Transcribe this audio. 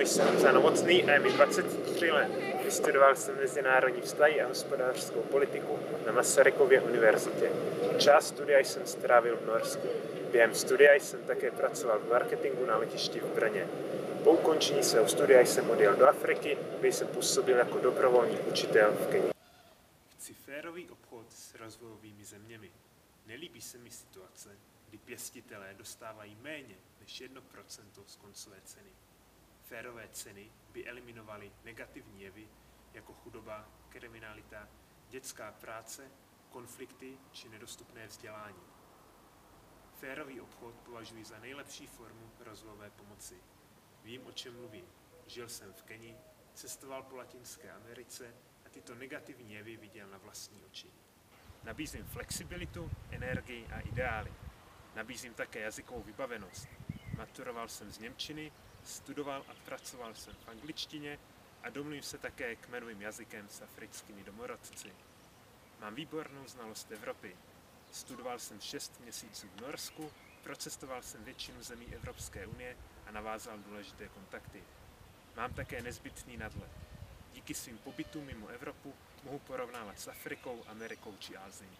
jsem Zano Mocný a je mi 23 let. Vystudoval jsem mezinárodní vztahy a hospodářskou politiku na Masarykově univerzitě. Část studia jsem strávil v Norsku. Během studia jsem také pracoval v marketingu na letišti v Brně. Po ukončení svého studia jsem odjel do Afriky, kde jsem působil jako dobrovolný učitel v Keni. Chci férový obchod s rozvojovými zeměmi. Nelíbí se mi situace, kdy pěstitelé dostávají méně než 1% z koncové ceny. Férové ceny by eliminovaly negativní jevy jako chudoba, kriminalita, dětská práce, konflikty či nedostupné vzdělání. Férový obchod považuji za nejlepší formu rozvojové pomoci. Vím, o čem mluvím. Žil jsem v Keni, cestoval po Latinské Americe a tyto negativní jevy viděl na vlastní oči. Nabízím flexibilitu, energii a ideály. Nabízím také jazykovou vybavenost. Maturoval jsem z němčiny, studoval a pracoval jsem v angličtině a domluvím se také kmenovým jazykem s africkými domorodci. Mám výbornou znalost Evropy. Studoval jsem 6 měsíců v Norsku, procestoval jsem většinu zemí Evropské unie a navázal důležité kontakty. Mám také nezbytný nadhled. Díky svým pobytům mimo Evropu mohu porovnávat s Afrikou, Amerikou či Asií.